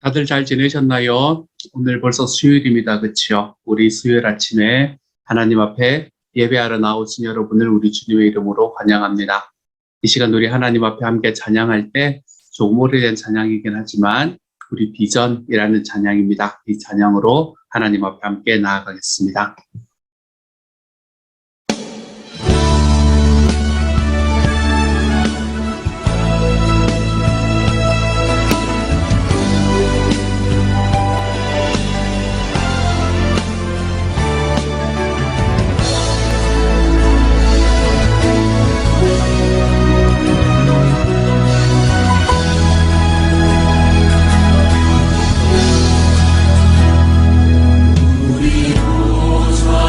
다들 잘 지내셨나요? 오늘 벌써 수요일입니다. 그치요? 우리 수요일 아침에 하나님 앞에 예배하러 나오신 여러분을 우리 주님의 이름으로 환영합니다. 이 시간 우리 하나님 앞에 함께 찬양할 때 조금 오래된 찬양이긴 하지만 우리 비전이라는 찬양입니다. 이 찬양으로 하나님 앞에 함께 나아가겠습니다. 우리 보좌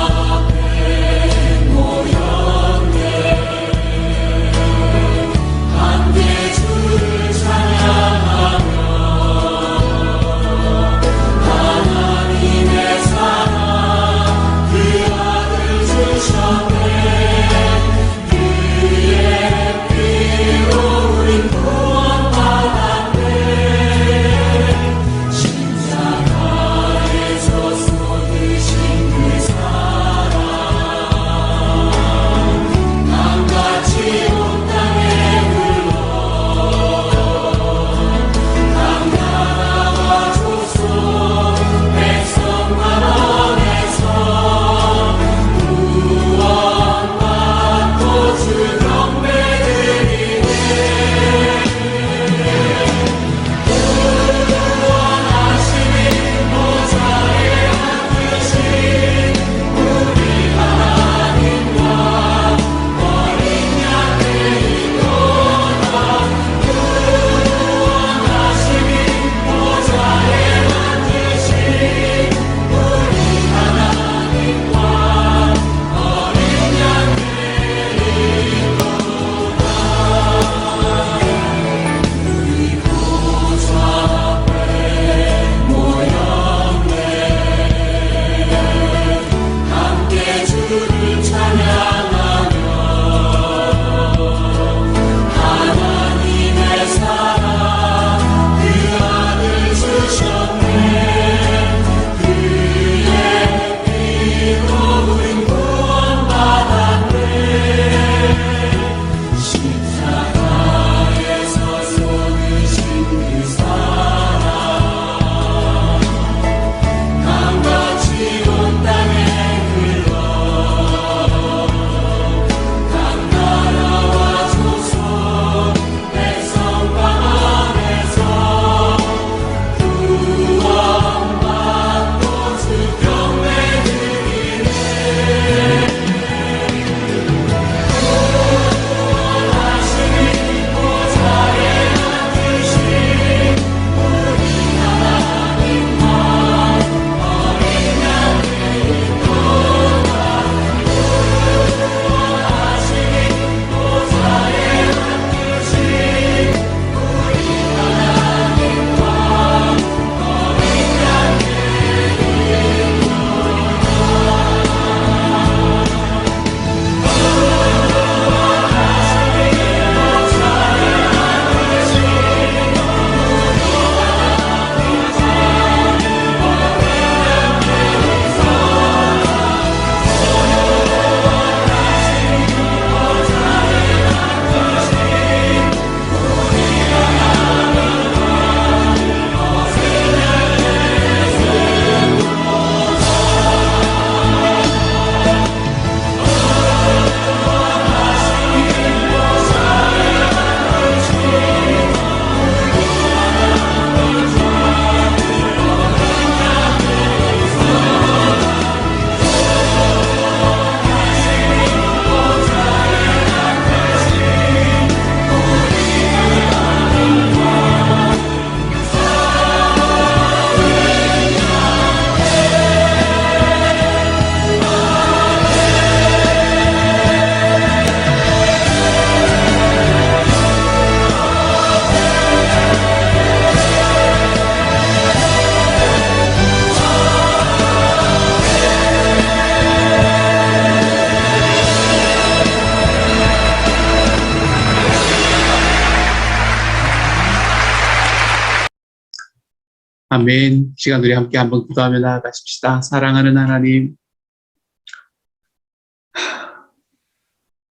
아멘. 시간 우리 함께 한번 기도하며 나아가십시다. 사랑하는 하나님,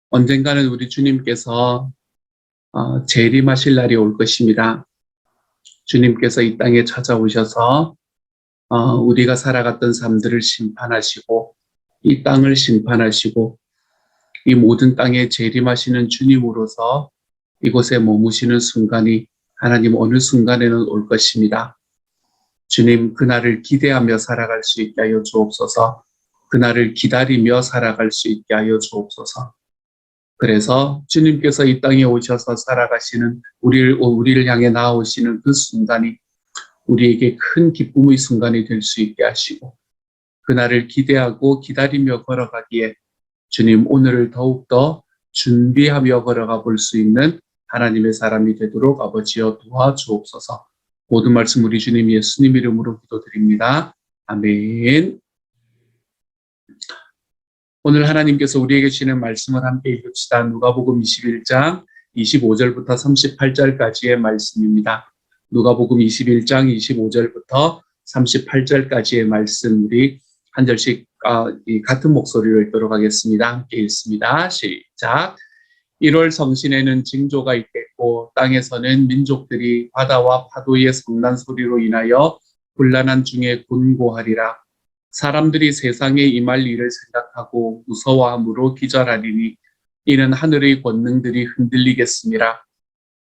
언젠가는 우리 주님께서 재림하실 날이 올 것입니다. 주님께서 이 땅에 찾아오셔서 우리가 살아갔던 삶들을 심판하시고 이 땅을 심판하시고 이 모든 땅에 재림하시는 주님으로서 이곳에 머무시는 순간이 하나님 어느 순간에는 올 것입니다. 주님, 그날을 기대하며 살아갈 수 있게 하여 주옵소서. 그날을 기다리며 살아갈 수 있게 하여 주옵소서. 그래서 주님께서 이 땅에 오셔서 살아가시는 우리를 향해 나아오시는 그 순간이 우리에게 큰 기쁨의 순간이 될 수 있게 하시고 그날을 기대하고 기다리며 걸어가기에 주님 오늘을 더욱더 준비하며 걸어가 볼 수 있는 하나님의 사람이 되도록 아버지여 도와주옵소서. 모든 말씀 우리 주님 예수님 이름으로 기도드립니다. 아멘. 오늘 하나님께서 우리에게 주시는 말씀을 함께 읽읍시다. 누가복음 21장 25절부터 38절까지의 말씀입니다. 누가복음 21장 25절부터 38절까지의 말씀 우리 한 절씩 같은 목소리로 읽도록 하겠습니다. 함께 읽습니다. 시작. 1월 성신에는 징조가 있겠고 땅에서는 민족들이 바다와 파도의 성난 소리로 인하여 곤란한 중에 곤고하리라. 사람들이 세상에 임할 일을 생각하고 무서워함으로 기절하리니 이는 하늘의 권능들이 흔들리겠습니다.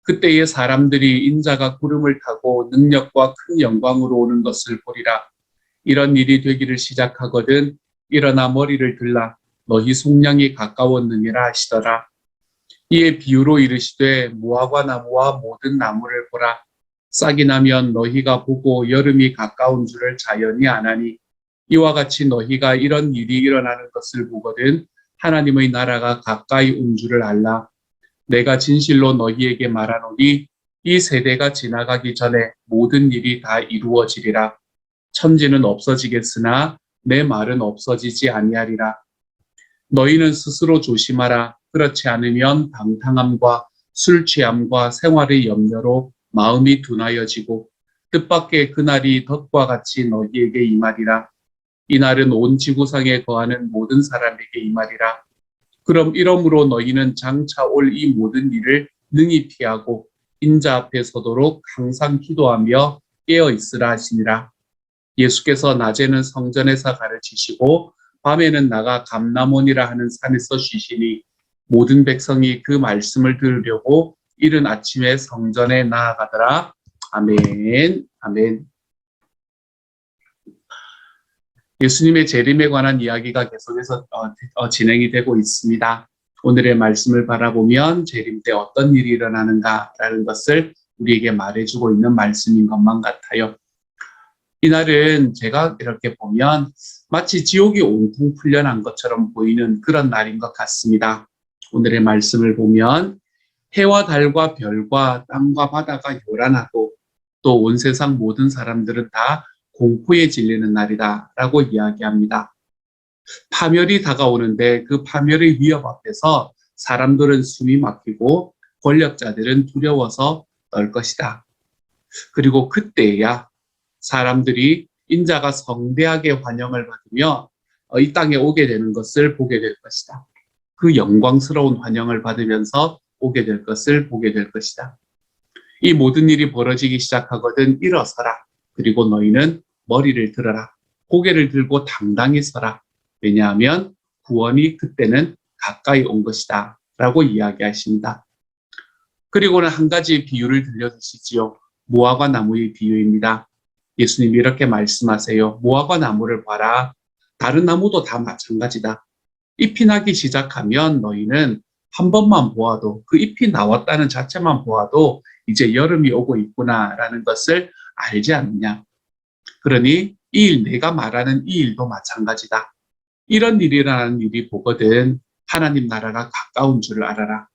그때에 사람들이 인자가 구름을 타고 능력과 큰 영광으로 오는 것을 보리라. 이런 일이 되기를 시작하거든 일어나 머리를 들라 너희 속량이 가까웠느니라 하시더라. 이에 비유로 이르시되 무화과 나무와 모든 나무를 보라. 싹이 나면 너희가 보고 여름이 가까운 줄을 자연히 아나니 이와 같이 너희가 이런 일이 일어나는 것을 보거든 하나님의 나라가 가까이 온 줄을 알라. 내가 진실로 너희에게 말하노니 이 세대가 지나가기 전에 모든 일이 다 이루어지리라. 천지는 없어지겠으나 내 말은 없어지지 아니하리라. 너희는 스스로 조심하라. 그렇지 않으면 방탕함과 술 취함과 생활의 염려로 마음이 둔하여지고 뜻밖의 그날이 덫과 같이 너희에게 임하리라. 이날은 온 지구상에 거하는 모든 사람에게 임하리라. 그럼 이러므로 너희는 장차 올 이 모든 일을 능히 피하고 인자 앞에 서도록 항상 기도하며 깨어 있으라 하시니라. 예수께서 낮에는 성전에서 가르치시고 밤에는 나가 감람원이라 하는 산에서 쉬시니 모든 백성이 그 말씀을 들으려고 이른 아침에 성전에 나아가더라. 아멘. 아멘. 예수님의 재림에 관한 이야기가 계속해서 진행이 되고 있습니다. 오늘의 말씀을 바라보면 재림 때 어떤 일이 일어나는가라는 것을 우리에게 말해주고 있는 말씀인 것만 같아요. 이날은 제가 이렇게 보면 마치 지옥이 온통 풀려난 것처럼 보이는 그런 날인 것 같습니다. 오늘의 말씀을 보면 해와 달과 별과 땅과 바다가 요란하고 또 온 세상 모든 사람들은 다 공포에 질리는 날이다라고 이야기합니다. 파멸이 다가오는데 그 파멸의 위협 앞에서 사람들은 숨이 막히고 권력자들은 두려워서 떨 것이다. 그리고 그때야 사람들이 인자가 성대하게 환영을 받으며 이 땅에 오게 되는 것을 보게 될 것이다. 그 영광스러운 환영을 받으면서 오게 될 것을 보게 될 것이다. 이 모든 일이 벌어지기 시작하거든 일어서라. 그리고 너희는 머리를 들어라. 고개를 들고 당당히 서라. 왜냐하면 구원이 그때는 가까이 온 것이다. 라고 이야기하십니다. 그리고는 한 가지 비유를 들려주시지요. 무화과 나무의 비유입니다. 예수님이 이렇게 말씀하세요. 무화과 나무를 봐라. 다른 나무도 다 마찬가지다. 잎이 나기 시작하면 너희는 한 번만 보아도 그 잎이 나왔다는 자체만 보아도 이제 여름이 오고 있구나라는 것을 알지 않느냐. 그러니 이 일, 내가 말하는 이 일도 마찬가지다. 이런 일이라는 일이 보거든 하나님 나라가 가까운 줄 알아라.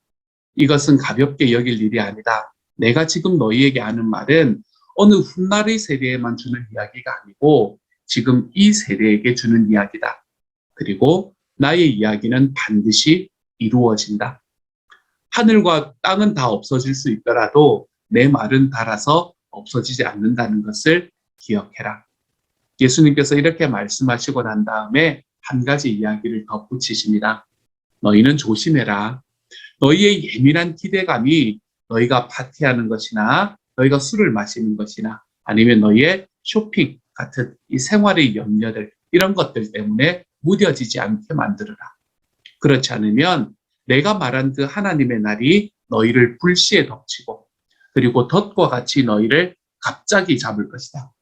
이것은 가볍게 여길 일이 아니다. 내가 지금 너희에게 하는 말은 어느 훗날의 세대에만 주는 이야기가 아니고 지금 이 세대에게 주는 이야기다. 그리고 나의 이야기는 반드시 이루어진다. 하늘과 땅은 다 없어질 수 있더라도 내 말은 닳아서 없어지지 않는다는 것을 기억해라. 예수님께서 이렇게 말씀하시고 난 다음에 한 가지 이야기를 덧붙이십니다. 너희는 조심해라. 너희의 예민한 기대감이 너희가 파티하는 것이나 너희가 술을 마시는 것이나 아니면 너희의 쇼핑 같은 이 생활의 염려들 이런 것들 때문에 무뎌지지 않게 만들어라. 그렇지 않으면 내가 말한 그 하나님의 날이 너희를 불시에 덮치고 그리고 덫과 같이 너희를 갑자기 잡을 것이다.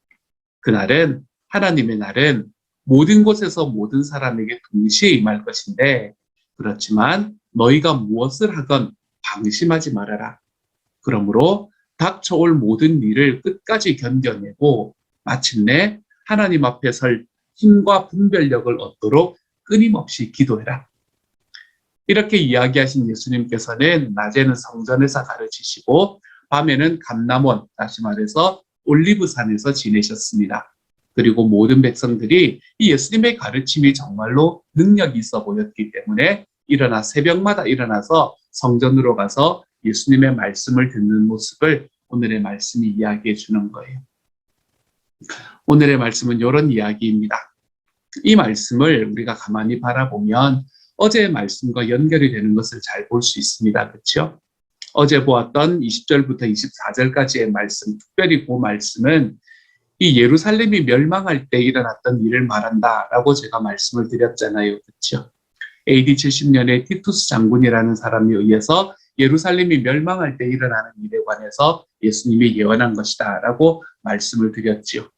그날은 하나님의 날은 모든 곳에서 모든 사람에게 동시에 임할 것인데 그렇지만 너희가 무엇을 하건 방심하지 말아라. 그러므로 닥쳐올 모든 일을 끝까지 견뎌내고 마침내 하나님 앞에 설 힘과 분별력을 얻도록 끊임없이 기도해라. 이렇게 이야기하신 예수님께서는 낮에는 성전에서 가르치시고 밤에는 감람원, 다시 말해서 올리브산에서 지내셨습니다. 그리고 모든 백성들이 이 예수님의 가르침이 정말로 능력이 있어 보였기 때문에 새벽마다 일어나서 성전으로 가서 예수님의 말씀을 듣는 모습을 오늘의 말씀이 이야기해 주는 거예요. 오늘의 말씀은 이런 이야기입니다. 이 말씀을 우리가 가만히 바라보면 어제의 말씀과 연결이 되는 것을 잘 볼 수 있습니다. 그렇죠? 어제 보았던 20절부터 24절까지의 말씀, 특별히 그 말씀은 이 예루살렘이 멸망할 때 일어났던 일을 말한다라고 제가 말씀을 드렸잖아요. 그렇죠? AD 70년에 티투스 장군이라는 사람에 의해서 예루살렘이 멸망할 때 일어나는 일에 관해서 예수님이 예언한 것이다라고 말씀을 드렸지요.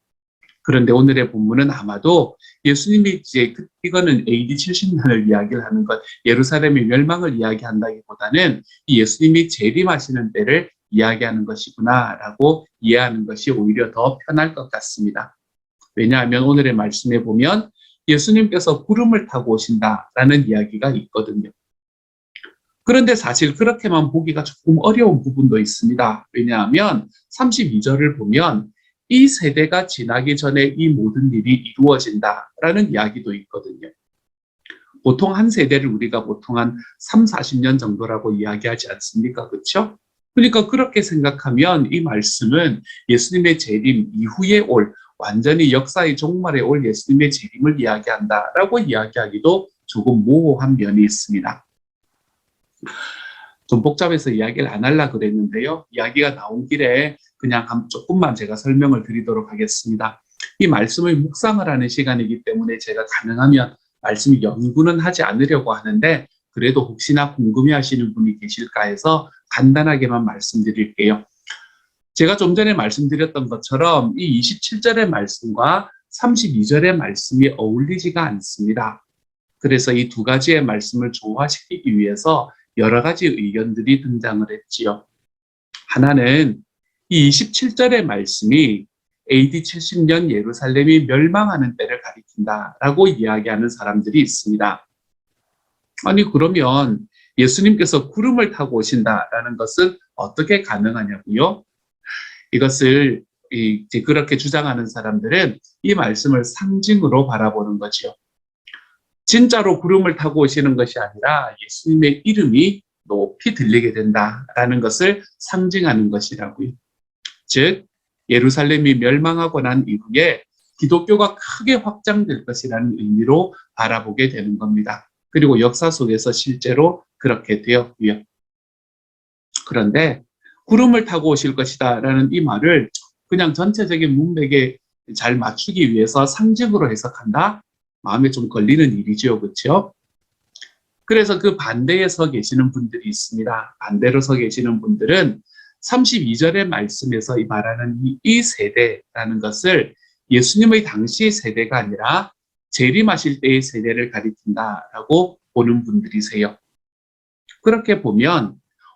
그런데 오늘의 본문은 아마도 예수님이 이거는 AD 70년을 이야기를 하는 것, 예루살렘의 멸망을 이야기한다기보다는 이 예수님이 재림하시는 때를 이야기하는 것이구나라고 이해하는 것이 오히려 더 편할 것 같습니다. 왜냐하면 오늘의 말씀에 보면 예수님께서 구름을 타고 오신다라는 이야기가 있거든요. 그런데 사실 그렇게만 보기가 조금 어려운 부분도 있습니다. 왜냐하면 32절을 보면 이 세대가 지나기 전에 이 모든 일이 이루어진다라는 이야기도 있거든요. 보통 한 세대를 우리가 보통 한 3, 40년 정도라고 이야기하지 않습니까? 그렇죠? 그러니까 그렇게 생각하면 이 말씀은 예수님의 재림 이후에 완전히 역사의 종말에 올 예수님의 재림을 이야기한다라고 이야기하기도 조금 모호한 면이 있습니다. 좀 복잡해서 이야기를 안 하려고 그랬는데요. 이야기가 나온 길에 그냥 조금만 제가 설명을 드리도록 하겠습니다. 이 말씀을 묵상을 하는 시간이기 때문에 제가 가능하면 말씀 연구는 하지 않으려고 하는데 그래도 혹시나 궁금해하시는 분이 계실까 해서 간단하게만 말씀드릴게요. 제가 좀 전에 말씀드렸던 것처럼 이 27절의 말씀과 32절의 말씀이 어울리지가 않습니다. 그래서 이 두 가지의 말씀을 조화시키기 위해서 여러 가지 의견들이 등장을 했지요. 하나는 이 27절의 말씀이 AD 70년 예루살렘이 멸망하는 때를 가리킨다라고 이야기하는 사람들이 있습니다. 아니 그러면 예수님께서 구름을 타고 오신다라는 것은 어떻게 가능하냐고요? 이것을 그렇게 주장하는 사람들은 이 말씀을 상징으로 바라보는 거죠. 진짜로 구름을 타고 오시는 것이 아니라 예수님의 이름이 높이 들리게 된다라는 것을 상징하는 것이라고요. 즉 예루살렘이 멸망하고 난 이후에 기독교가 크게 확장될 것이라는 의미로 바라보게 되는 겁니다. 그리고 역사 속에서 실제로 그렇게 되었고요. 그런데 구름을 타고 오실 것이다라는 이 말을 그냥 전체적인 문맥에 잘 맞추기 위해서 상징으로 해석한다? 마음에 좀 걸리는 일이죠. 그렇죠? 그래서 그 반대에 서 계시는 분들이 있습니다. 반대로 서 계시는 분들은 32절의 말씀에서 이 말하는 이 세대라는 것을 예수님의 당시의 세대가 아니라 재림하실 때의 세대를 가리킨다라고 보는 분들이세요. 그렇게 보면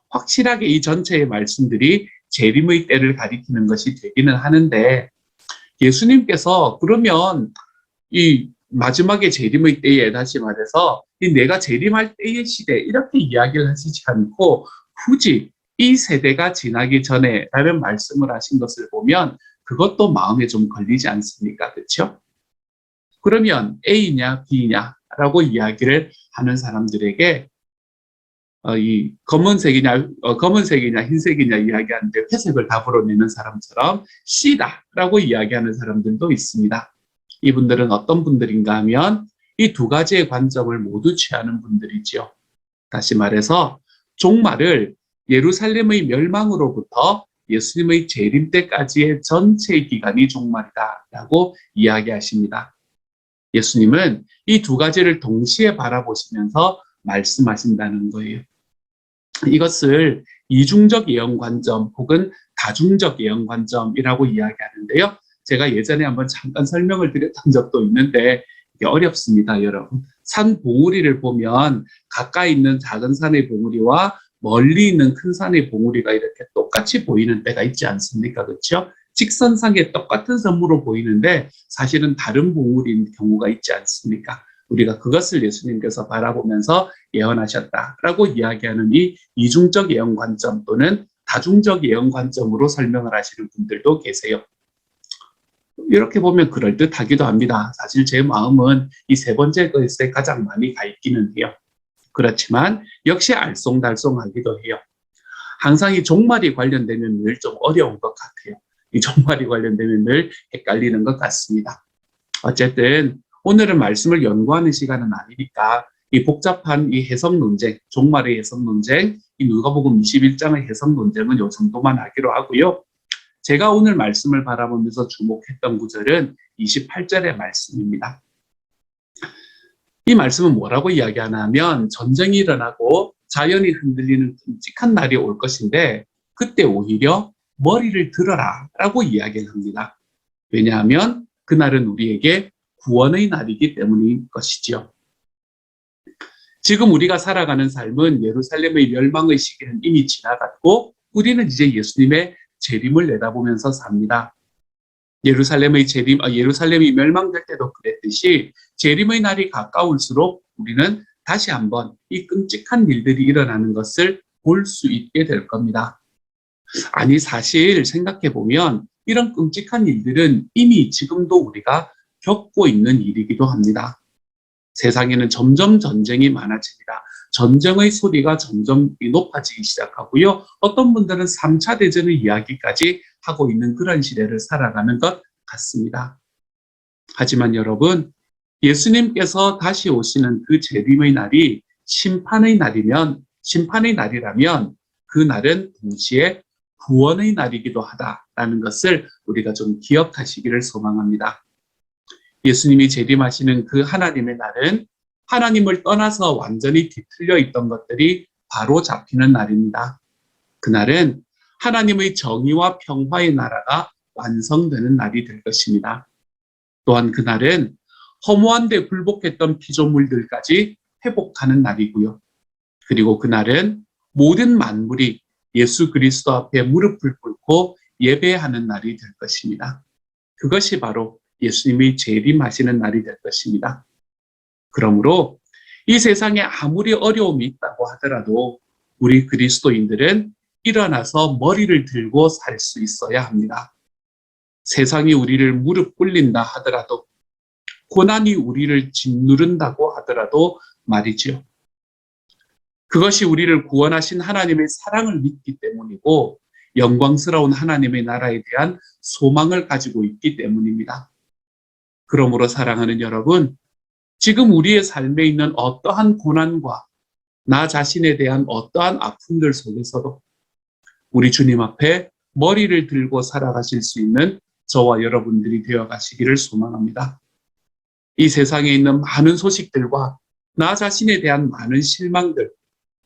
확실하게 이 전체의 말씀들이 재림의 때를 가리키는 것이 되기는 하는데 예수님께서 그러면 이 마지막에 재림의 때에 다시 말해서 이 내가 재림할 때의 시대 이렇게 이야기를 하시지 않고 굳이 이 세대가 지나기 전에 라는 말씀을 하신 것을 보면 그것도 마음에 좀 걸리지 않습니까? 그렇죠? 그러면 A냐 B냐 라고 이야기를 하는 사람들에게 이 검은색이냐 흰색이냐 이야기하는데 회색을 답으로 내는 사람처럼 C다라고 이야기하는 사람들도 있습니다. 이분들은 어떤 분들인가 하면 이 두 가지의 관점을 모두 취하는 분들이지요. 다시 말해서 종말을 예루살렘의 멸망으로부터 예수님의 재림 때까지의 전체 기간이 종말이다라고 이야기하십니다. 예수님은 이 두 가지를 동시에 바라보시면서 말씀하신다는 거예요. 이것을 이중적 예언 관점 혹은 다중적 예언 관점이라고 이야기하는데요. 제가 예전에 한번 잠깐 설명을 드렸던 적도 있는데 이게 어렵습니다, 여러분. 산 봉우리를 보면 가까이 있는 작은 산의 봉우리와 멀리 있는 큰 산의 봉우리가 이렇게 똑같이 보이는 때가 있지 않습니까? 그렇죠? 직선상에 똑같은 선으로 보이는데 사실은 다른 봉우리인 경우가 있지 않습니까? 우리가 그것을 예수님께서 바라보면서 예언하셨다라고 이야기하는 이 이중적 예언 관점 또는 다중적 예언 관점으로 설명을 하시는 분들도 계세요. 이렇게 보면 그럴듯하기도 합니다. 사실 제 마음은 이 세 번째 것에 가장 많이 가 있기는 해요. 그렇지만 역시 알쏭달쏭하기도 해요. 항상 이 종말이 관련되면 늘 좀 어려운 것 같아요. 이 종말이 관련되면 늘 헷갈리는 것 같습니다. 어쨌든 오늘은 말씀을 연구하는 시간은 아니니까 이 복잡한 이 해석 논쟁, 종말의 해석 논쟁, 이 누가복음 21장의 해석 논쟁은 요 정도만 하기로 하고요. 제가 오늘 말씀을 바라보면서 주목했던 구절은 28절의 말씀입니다. 이 말씀은 뭐라고 이야기하나 하면 전쟁이 일어나고 자연이 흔들리는 끔찍한 날이 올 것인데 그때 오히려 머리를 들어라 라고 이야기를 합니다. 왜냐하면 그날은 우리에게 구원의 날이기 때문인 것이지요. 지금 우리가 살아가는 삶은 예루살렘의 멸망의 시기는 이미 지나갔고 우리는 이제 예수님의 재림을 내다보면서 삽니다. 예루살렘이 멸망될 때도 그랬듯이 재림의 날이 가까울수록 우리는 다시 한번 이 끔찍한 일들이 일어나는 것을 볼 수 있게 될 겁니다. 아니 사실 생각해 보면 이런 끔찍한 일들은 이미 지금도 우리가 겪고 있는 일이기도 합니다. 세상에는 점점 전쟁이 많아집니다. 전쟁의 소리가 점점 높아지기 시작하고요. 어떤 분들은 3차 대전의 이야기까지 하고 있는 그런 시대를 살아가는 것 같습니다. 하지만 여러분, 예수님께서 다시 오시는 그 재림의 날이 심판의 날이라면 그 날은 동시에 구원의 날이기도 하다라는 것을 우리가 좀 기억하시기를 소망합니다. 예수님이 재림하시는 그 하나님의 날은 하나님을 떠나서 완전히 뒤틀려 있던 것들이 바로 잡히는 날입니다. 그날은 하나님의 정의와 평화의 나라가 완성되는 날이 될 것입니다. 또한 그날은 허무한 데 굴복했던 피조물들까지 회복하는 날이고요. 그리고 그날은 모든 만물이 예수 그리스도 앞에 무릎을 꿇고 예배하는 날이 될 것입니다. 그것이 바로 예수님이 재림하시는 날이 될 것입니다. 그러므로 이 세상에 아무리 어려움이 있다고 하더라도 우리 그리스도인들은 일어나서 머리를 들고 살 수 있어야 합니다. 세상이 우리를 무릎 꿇린다 하더라도 고난이 우리를 짓누른다고 하더라도 말이지요. 그것이 우리를 구원하신 하나님의 사랑을 믿기 때문이고 영광스러운 하나님의 나라에 대한 소망을 가지고 있기 때문입니다. 그러므로 사랑하는 여러분, 지금 우리의 삶에 있는 어떠한 고난과 나 자신에 대한 어떠한 아픔들 속에서도 우리 주님 앞에 머리를 들고 살아가실 수 있는 저와 여러분들이 되어 가시기를 소망합니다. 이 세상에 있는 많은 소식들과 나 자신에 대한 많은 실망들,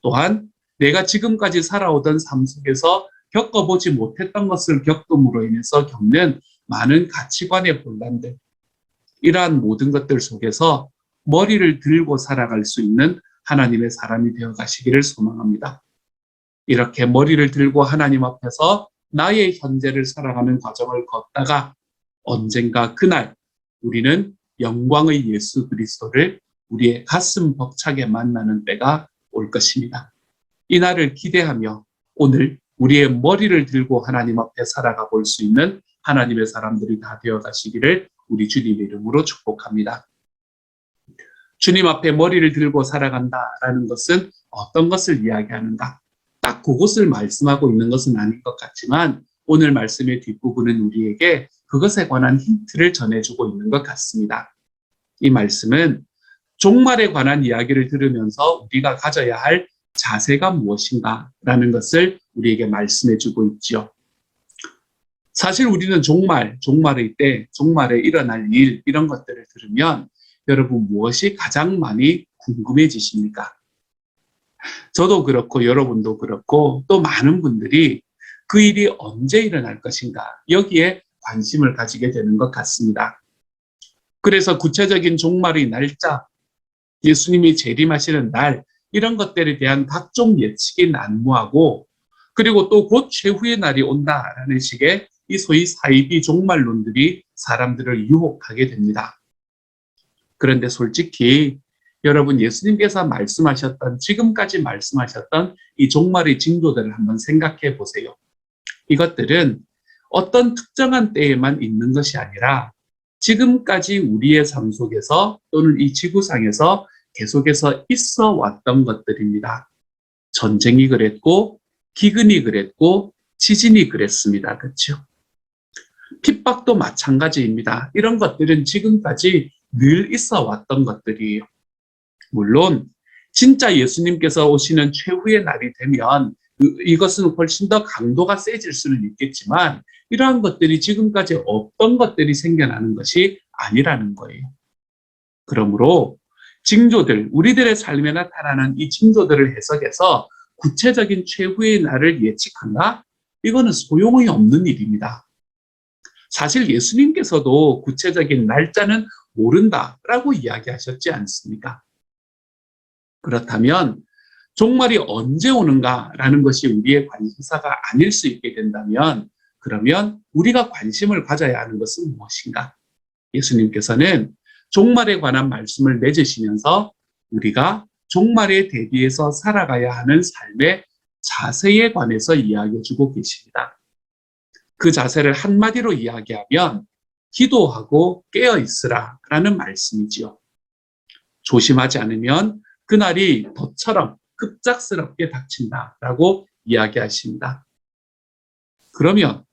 또한 내가 지금까지 살아오던 삶 속에서 겪어보지 못했던 것을 겪음으로 인해서 겪는 많은 가치관의 혼란들, 이러한 모든 것들 속에서 머리를 들고 살아갈 수 있는 하나님의 사람이 되어 가시기를 소망합니다. 이렇게 머리를 들고 하나님 앞에서 나의 현재를 살아가는 과정을 걷다가 언젠가 그날 우리는 영광의 예수 그리스도를 우리의 가슴 벅차게 만나는 때가 올 것입니다. 이 날을 기대하며 오늘 우리의 머리를 들고 하나님 앞에 살아가 볼 수 있는 하나님의 사람들이 다 되어 가시기를 우리 주님의 이름으로 축복합니다. 주님 앞에 머리를 들고 살아간다라는 것은 어떤 것을 이야기하는가? 딱 그것을 말씀하고 있는 것은 아닌 것 같지만 오늘 말씀의 뒷부분은 우리에게 그것에 관한 힌트를 전해주고 있는 것 같습니다. 이 말씀은 종말에 관한 이야기를 들으면서 우리가 가져야 할 자세가 무엇인가라는 것을 우리에게 말씀해주고 있지요. 사실 우리는 종말의 때, 종말에 일어날 일, 이런 것들을 들으면 여러분 무엇이 가장 많이 궁금해지십니까? 저도 그렇고 여러분도 그렇고 또 많은 분들이 그 일이 언제 일어날 것인가 여기에 관심을 가지게 되는 것 같습니다. 그래서 구체적인 종말의 날짜, 예수님이 재림하시는 날 이런 것들에 대한 각종 예측이 난무하고 그리고 또 곧 최후의 날이 온다라는 식의 이 소위 사이비 종말론들이 사람들을 유혹하게 됩니다. 그런데 솔직히 여러분 예수님께서 말씀하셨던 지금까지 말씀하셨던 이 종말의 징조들을 한번 생각해 보세요. 이것들은 어떤 특정한 때에만 있는 것이 아니라 지금까지 우리의 삶 속에서 또는 이 지구상에서 계속해서 있어 왔던 것들입니다. 전쟁이 그랬고 기근이 그랬고 지진이 그랬습니다. 그렇죠? 핍박도 마찬가지입니다. 이런 것들은 지금까지 늘 있어 왔던 것들이에요. 물론 진짜 예수님께서 오시는 최후의 날이 되면 이것은 훨씬 더 강도가 세질 수는 있겠지만 이러한 것들이 지금까지 없던 것들이 생겨나는 것이 아니라는 거예요. 그러므로 징조들, 우리들의 삶에 나타나는 이 징조들을 해석해서 구체적인 최후의 날을 예측한다? 이거는 소용이 없는 일입니다. 사실 예수님께서도 구체적인 날짜는 모른다라고 이야기하셨지 않습니까? 그렇다면 종말이 언제 오는가라는 것이 우리의 관심사가 아닐 수 있게 된다면 그러면 우리가 관심을 가져야 하는 것은 무엇인가? 예수님께서는 종말에 관한 말씀을 맺으시면서 우리가 종말에 대비해서 살아가야 하는 삶의 자세에 관해서 이야기해 주고 계십니다. 그 자세를 한마디로 이야기하면 기도하고 깨어 있으라라는 말씀이지요. 조심하지 않으면 그날이 덫처럼 급작스럽게 닥친다라고 이야기하십니다. 그러면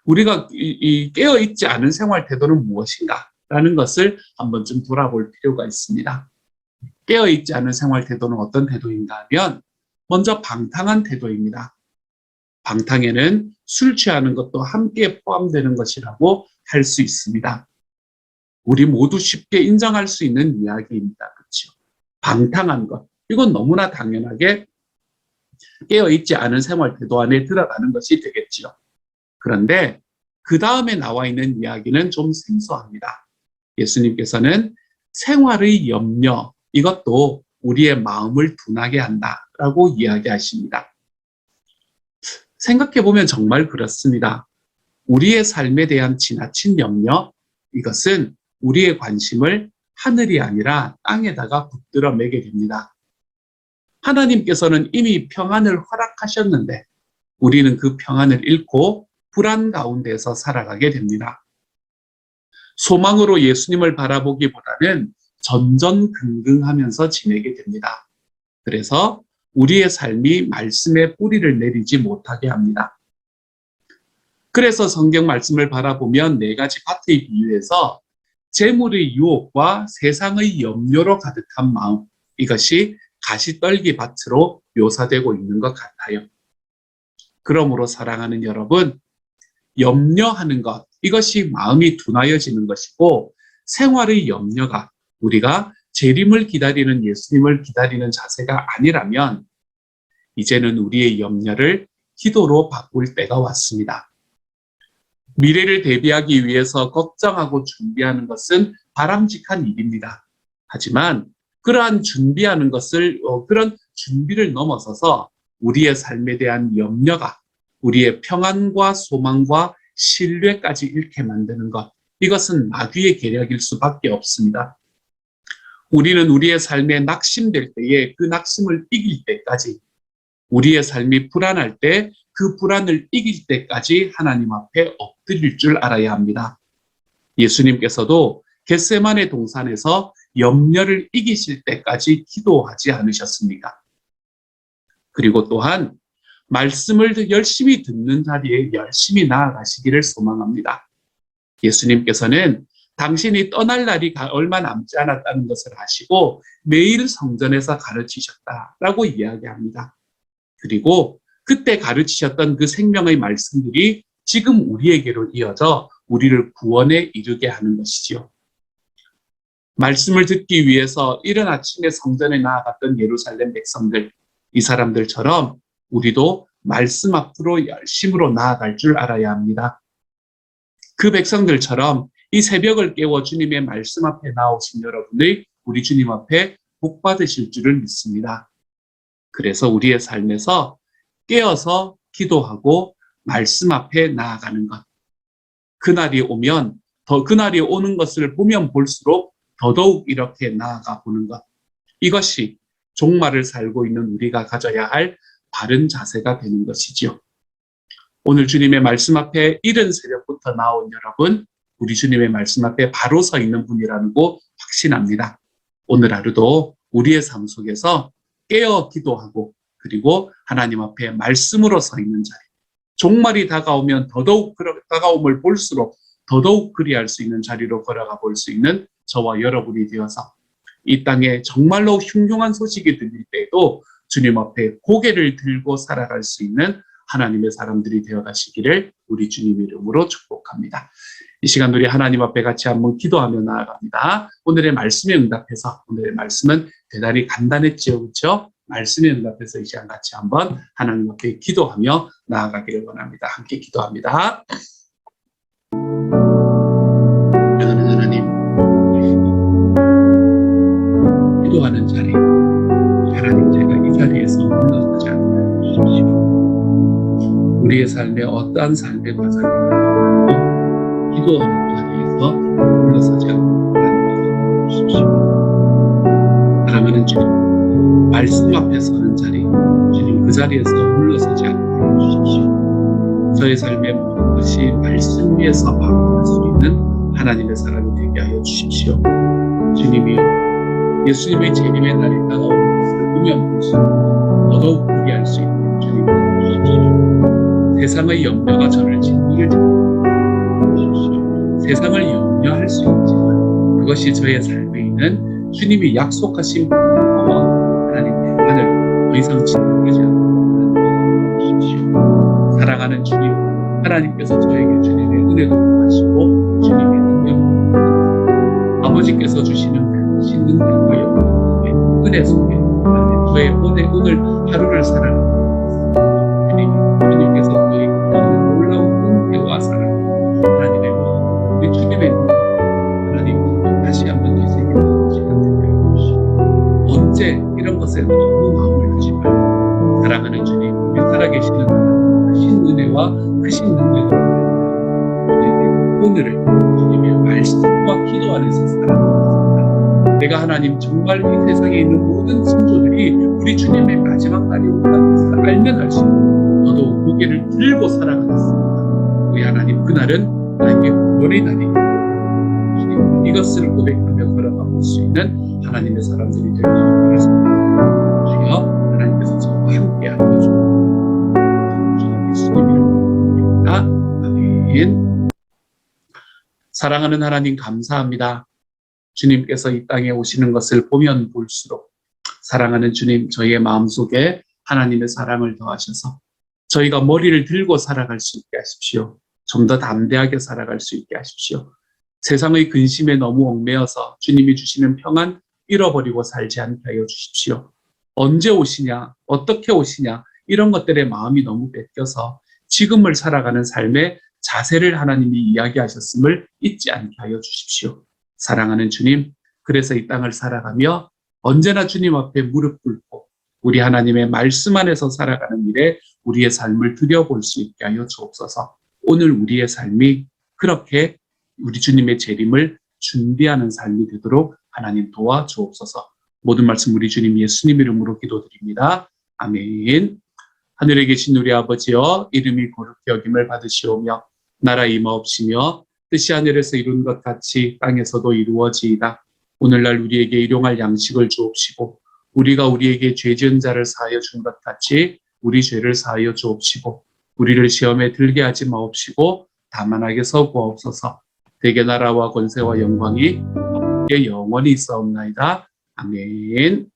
우리가 이 깨어있지 않은 생활 태도는 무엇인가라는 것을 한번 좀 돌아볼 필요가 있습니다. 깨어있지 않은 생활 태도는 어떤 태도인가 하면 먼저 방탕한 태도입니다. 방탕에는 술 취하는 것도 함께 포함되는 것이라고 할 수 있습니다. 우리 모두 쉽게 인정할 수 있는 이야기입니다. 그렇죠? 방탕한 것. 이건 너무나 당연하게 깨어있지 않은 생활 태도 안에 들어가는 것이 되겠지요. 그런데 그 다음에 나와 있는 이야기는 좀 생소합니다. 예수님께서는 생활의 염려, 이것도 우리의 마음을 둔하게 한다라고 이야기하십니다. 생각해보면 정말 그렇습니다. 우리의 삶에 대한 지나친 염려, 이것은 우리의 관심을 하늘이 아니라 땅에다가 붙들어 매게 됩니다. 하나님께서는 이미 평안을 허락하셨는데 우리는 그 평안을 잃고 불안 가운데서 살아가게 됩니다. 소망으로 예수님을 바라보기보다는 전전긍긍하면서 지내게 됩니다. 그래서 우리의 삶이 말씀의 뿌리를 내리지 못하게 합니다. 그래서 성경 말씀을 바라보면 네 가지 밭의 비유에서 재물의 유혹과 세상의 염려로 가득한 마음, 이것이 가시떨기 밭으로 묘사되고 있는 것 같아요. 그러므로 사랑하는 여러분, 염려하는 것, 이것이 마음이 둔하여지는 것이고 생활의 염려가 우리가 재림을 기다리는 예수님을 기다리는 자세가 아니라면 이제는 우리의 염려를 기도로 바꿀 때가 왔습니다. 미래를 대비하기 위해서 걱정하고 준비하는 것은 바람직한 일입니다. 하지만 그러한 준비하는 것을 그런 준비를 넘어서서 우리의 삶에 대한 염려가 우리의 평안과 소망과 신뢰까지 잃게 만드는 것, 이것은 마귀의 계략일 수밖에 없습니다. 우리는 우리의 삶에 낙심될 때에 그 낙심을 이길 때까지, 우리의 삶이 불안할 때 그 불안을 이길 때까지 하나님 앞에 엎드릴 줄 알아야 합니다. 예수님께서도 겟세마네 동산에서 염려를 이기실 때까지 기도하지 않으셨습니까? 그리고 또한 말씀을 열심히 듣는 자리에 열심히 나아가시기를 소망합니다. 예수님께서는 당신이 떠날 날이 얼마 남지 않았다는 것을 아시고 매일 성전에서 가르치셨다라고 이야기합니다. 그리고 그때 가르치셨던 그 생명의 말씀들이 지금 우리에게로 이어져 우리를 구원에 이르게 하는 것이지요. 말씀을 듣기 위해서 이른 아침에 성전에 나아갔던 예루살렘 백성들, 이 사람들처럼 우리도 말씀 앞으로 열심으로 나아갈 줄 알아야 합니다. 그 백성들처럼 이 새벽을 깨워 주님의 말씀 앞에 나오신 여러분의 우리 주님 앞에 복 받으실 줄을 믿습니다. 그래서 우리의 삶에서 깨어서 기도하고 말씀 앞에 나아가는 것. 그날이 오면 그날이 오는 것을 보면 볼수록 더더욱 이렇게 나아가 보는 것. 이것이 종말을 살고 있는 우리가 가져야 할 바른 자세가 되는 것이지요. 오늘 주님의 말씀 앞에 이른 새벽부터 나온 여러분, 우리 주님의 말씀 앞에 바로 서 있는 분이라는 거 확신합니다. 오늘 하루도 우리의 삶 속에서 깨어 기도하고 그리고 하나님 앞에 말씀으로 서 있는 자리. 종말이 다가오면 더더욱 다가옴을 볼수록 더더욱 그리할 수 있는 자리로 걸어가 볼 수 있는 저와 여러분이 되어서 이 땅에 정말로 흉흉한 소식이 들릴 때에도 주님 앞에 고개를 들고 살아갈 수 있는 하나님의 사람들이 되어 가시기를 우리 주님 이름으로 축복합니다. 이 시간 우리 하나님 앞에 같이 한번 기도하며 나아갑니다. 오늘의 말씀에 응답해서, 오늘의 말씀은 대단히 간단했죠, 그렇죠? 말씀에 응답해서 이 시간 같이 한번 하나님 앞에 기도하며 나아가기를 원합니다. 함께 기도합니다. 사랑하는 하나님, 기도하는 자리, 하나님 제가 이 자리에서 물러서지 않게 해주십시오. 우리의 삶에 어떠한 삶의 과정이라도 기도하는 자리에서 물러서지 않게 해주십시오. 사랑하는 주님, 말씀 앞에 서는 자리, 주님 그 자리에서 물러서지 않게 해주십시오. 저의 삶의 모든 것이 말씀 위에서 바라볼 수 있는 하나님의 사람이 되게 하여 주십시오. 주님이여, 예수님의 재림의 날이 다가오는 것을 보면 볼수록 더더욱 그리할 수 있는 주님을 주십시오. 세상의 염려가 저를 짓누를 주십시오. 세상을 염려할 수 있지만 그것이 저의 삶에 있는 주님이 약속하신 하나님의 하늘 더 이상 짓누르지 않게 주십시오. 사랑하는 주님, 하나님께서 저에게 주님의 은혜도 하시고 주님의 능력도 아버지께서 주시는 신 능력과 영광 은혜 속에 저의 오늘 하루를 살아가는 주님께서 저에게 놀라운 은혜와 사랑, 하나님의 마음, 우리 주님의 능력, 하나님 다시 한번 되새기는 시간 되게 해주시고 언제 이런 것에 너무 마음을 두지 말고 사랑하는 주님, 우리 살아계시는 하나님 크신 은혜와 크신 능력으로 오늘을 주님의 말씀과 기도 안에서 살아가겠습니다. 내가 하나님 정말 이 세상에 있는 모든 성도들이 우리 주님의 마지막 날이 온다는 것을 알면 알수록 더더욱 고개를 들고 살아가겠습니다. 우리 하나님 그날은 나에게 구원의 날이 주님 이것을 고백하며 걸어가 볼 수 있는 하나님의 사람들이 되길 바라겠습니다. 주여 하나님께서 저와 함께 하여 주님 예수님 이름으로 아멘. 사랑하는 하나님 감사합니다. 주님께서 이 땅에 오시는 것을 보면 볼수록 사랑하는 주님, 저희의 마음속에 하나님의 사랑을 더하셔서 저희가 머리를 들고 살아갈 수 있게 하십시오. 좀 더 담대하게 살아갈 수 있게 하십시오. 세상의 근심에 너무 얽매여서 주님이 주시는 평안 잃어버리고 살지 않게 하여 주십시오. 언제 오시냐, 어떻게 오시냐 이런 것들에 마음이 너무 뺏겨서 지금을 살아가는 삶의 자세를 하나님이 이야기하셨음을 잊지 않게 하여 주십시오. 사랑하는 주님, 그래서 이 땅을 살아가며 언제나 주님 앞에 무릎 꿇고 우리 하나님의 말씀 안에서 살아가는 일에 우리의 삶을 들여볼 수 있게 하여 주옵소서. 오늘 우리의 삶이 그렇게 우리 주님의 재림을 준비하는 삶이 되도록 하나님 도와 주옵소서. 모든 말씀 우리 주님 예수님 이름으로 기도드립니다. 아멘. 하늘에 계신 우리 아버지여, 이름이 거룩히 여김을 받으시오며 나라 임하옵시며 뜻이 하늘에서 이룬 것 같이 땅에서도 이루어지이다. 오늘날 우리에게 일용할 양식을 주옵시고 우리가 우리에게 죄 지은 자를 사하여 준 것 같이 우리 죄를 사하여 주옵시고 우리를 시험에 들게 하지 마옵시고 다만 악에서 구하옵소서. 대개 나라와 권세와 영광이 영원히 있사옵나이다. 아멘.